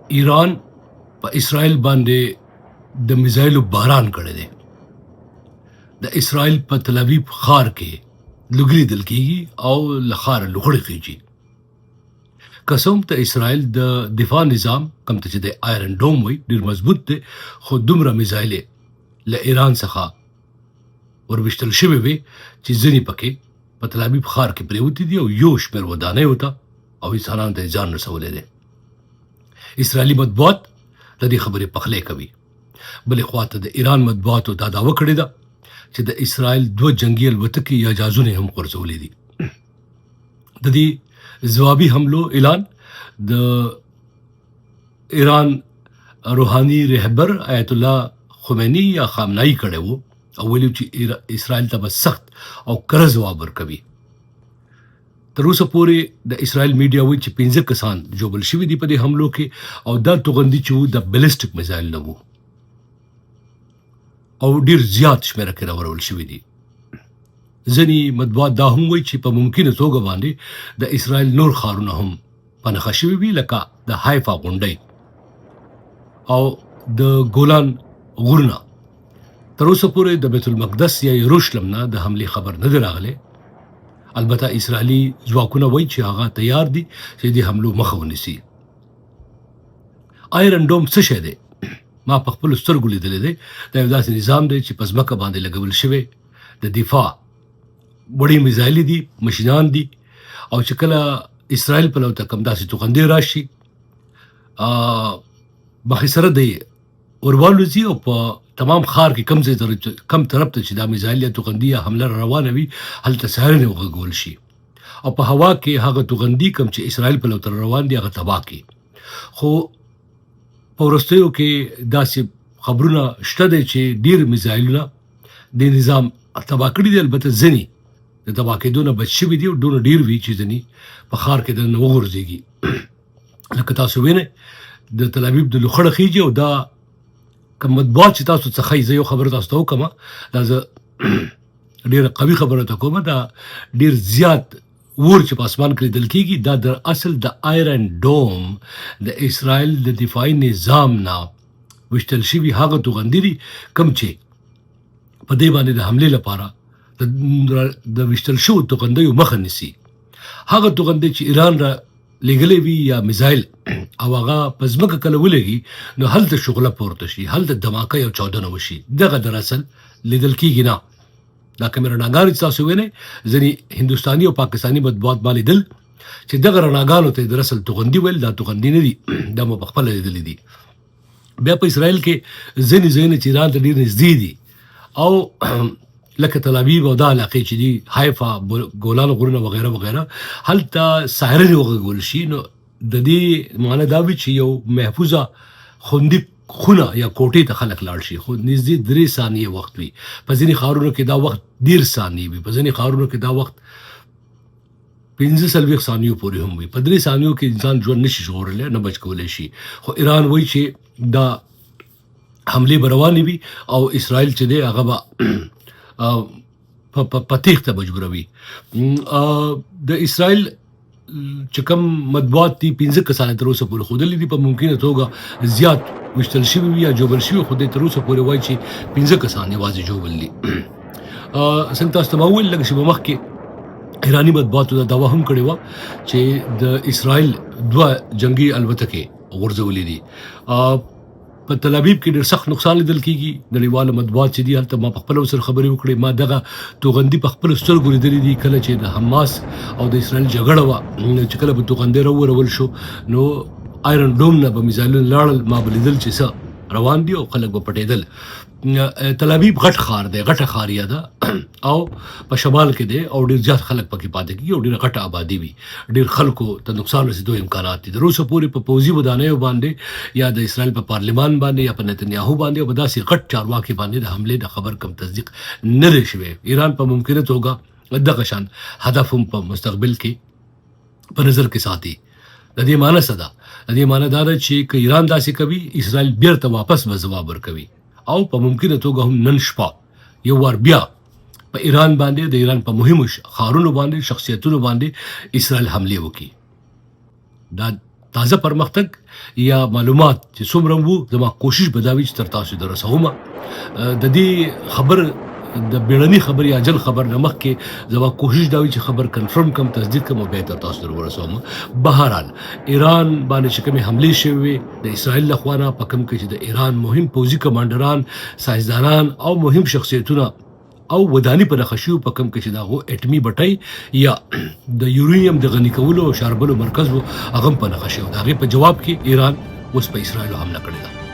ایران په اسرائیل باندې د میزایلو باران کړی دی. د اسرائیل په تل ابیب ښار کې لوګي لیدل کېږي او له ښاره لوخړې خېږي. که څه هم د اسرائیل د دفاع نظام کوم ته چې د آیرن ډوم وایي ډېر مضبوط دی، خو دومره میزایلې له ایران څخه ورویشتل شوې وې چې ځینې پکې په تل ابیب ښار کې پرېوتې دي او یو شمېر ودانیو ته او انسانانو ته یې ځان رسولی دی. اسرائیلي مطبوعات د دې خبرې پخلی کوي. بلې خواته د ایران مطبوعاتو دا دعوه کړې ده چې د اسرائیل 2 جنگي الوتکې یا جهازونه یې هم غورځولي دي. د دې ځوابي حملو اعلان د ایران روحاني رهبر آیت الله خمیني یا خامنه‌ای کړی و او ویلي چې اسرائیل ته به سخت او کره ځواب ورکوي. تر اوسه پورې د اسرائیل میډیا وایي چې 15 کسان ژوبل شوي دي په دې حملو کې او دا توغندي چې وو د بیلسټیک میزایل نه وو او ډېر زیات شمېره کې راورول شوي دي. ځینې مطبوعات دا هم وایي چې په ممکنه توګه باندې د اسرائیل نور ښارونه هم په نښه شوي وي لکه د حیفا غونډۍ او د ګولان غرونه. تر اوسه پورې د بیت المقدس یا یروشلم نه د حملې خبر نه دی راغلی. البته اسرائیلي ځواکونه وایي چې هغه تیار دي چې د حملو مخه ونیسي. آیرن ډوم څه شی دی؟ ما په خپلو سترګو لیدلی دی. دا یو داسې نظام دی چې په ځمکه باندې لګول شوی د دفاع وړې میزایلې دي، مشینان دي او چې کله اسرائیل په لور ته کوم داسې توغندۍ راشي مخې سره دی وربالوځي او په تمام ښار کې کم طرف ته چې دا میزایل یا توغندي یا حمله روانه وي هلته سایرنې وغږول شي او په هوا کې هغه توغندي کوم چې اسرائیل په لور روان دي هغه تباه کړي. خو په وروستیو کې داسې خبرونه شته دی چې ډېر میزایلونه د نظام تباه کړي دي. البته ځینې د تباه کېدو نه بچ شوي دي او دونه ډېر وي چې ځینې په ښار کې دننه وغورځېږي. لکه تاسو وینئ د تل ابیب د لوخړه خېږي او دا که مطبوعات چې تاسو څه ښایي، زه یو خبره تاسو ته وکړم، دا زه ډېره قوي خبره ته کومه، دا ډېر زیات اور چې په اسمان کې لیدل کېږي دا در اصل د آیرن ډوم د اسرائیل د دفاعي نظام نه ویشتل شوي هغه توغندي دي کوم چې په دې باندې د حملې لپاره د ویشتل شوو توغندیو مخه نیسي. هغه توغندۍ چې ایران را لېږلی وي یا میزایل او هغه په ځمکه کله ولګي نو هلته شغله پورته شي، هلته دماکه یا چاودنه وشي. دغه در اصل لیدل کېږي نه. دا که مې رڼاګانې چې تاسو وینئ ځینې هندوستاني او پاکستاني مطبوعات ما لیدل چې دغه رڼاګانو ته یې در اصل توغندي ویل، دا توغندي نه دي، دا مو په خپله لیدلي دي. بیا په اسرائیل کې ځینې ځایونه چې ایران ته ډېر نږدې دي او لکه تل ابیب او دا علاقې چې دي حیفا، ګولان غرونه وغیره وغیره، هلته سایرنې وغږول شي. نو د دې معنی دا وي چې یو محفوظه خوندي خونه یا کوټې ته خلک لاړ شي، خو نږدې 3 ثانیې وخت وي. په ځینې ښارونو کې دا وخت 1.5 ثانیې وي، په ځینې ښارونو کې دا وخت 45 ثانیو پورې هم وي. په 3 ثانیو کې انسان ژوند نشي ژغورلی، نه بچ کولی شي. خو ایران وایي چې دا حملې به روانې وي او اسرائیل چې دی هغه به په تیښته مجبوروي. د اسرائیل چې کوم مطبوعات دي 15 کسان تر اوسه پورې ښودلي دي، په ممکنه توګه زیات ویشتل شوي وي یا جوبل شوي، خو دوی تر اوسه پورې وایي چې 15 کسان یوازې جوبل دي. څنګه تاسو ته ما وویل لږ شېبه مخکې ایراني مطبوعاتو دا دعوه هم کړې وه چې د اسرائیل 2 جنګي الوتکې غورځولې دي. په تل ابیب کې ډېر سخت نقصان لیدل کېږي. نړیواله مطبوعات چې دي هلته ما په خپله ورسره خبرې وکړې. ما دغه توغندي په خپلو سترګو لیدلي دي کله چې د حماس او د اسرائیل جګړه وه، چې کله به توغندۍ راورول شو نو آیرن ډوم نه به میزایلونه لاړل، ما به لیدل چې څه روان دي او خلک به پټېدل. تل ابیب غټ ښار دی، غټه ښاریه ده او په شمال کې دی او ډېر زیات خلک پکې پاتې کېږي او ډېره غټه آبادي وي. ډېر خلکو ته نقصان رسېدو امکانات دي. تر اوسه پورې په پوځي ودانیو باندې یا د اسرائیل په پارلمان باندې یا په نتنیاهو باندې او په داسې غټ چارواکي باندې د حملې د خبر کم تصدیق نه دی شوی. ایران په ممکنه توګه دغه شان هدف هم په مستقبل کې په نظر کې ساتي. د دې معنی څه ده؟ د دې معنی دا ده چې که ایران داسې کوي اسرائیل بیرته واپس به ځواب ورکوي او په ممکنه توګه هم نن شپه یو وار بیا په ایران باندې د ایران په مهمو ښارونو باندې شخصیتونو باندې اسرائیل حملې وکړي. دا تازه پرمختګ یا معلومات چې څومره وو زما کوشش به دا وي چې تر تاسو درسومه. د دې خبر د بیړني خبر یا جل خبر نه مخکې زما کوشش دا وي چې خبر کنفرم کم تصدیق کم او بیا تر تاسو در ورسوم. بهرحال ایران باندې چې کومې حملې شوې وې د اسرائیل لخوا نه په کوم کې چې د ایران مهم پوځي کمانډران، ساینسدانان او مهم شخصیتونه او وداني په نښه شوي په کوم کې چې د هغو اټمي بټۍ یا د یورینیم د غني کولو او شاربلو مرکز و هغه هم په نښه شوی. د هغې په جواب کې ایران اوس په اسرائیلو حمله کړې ده.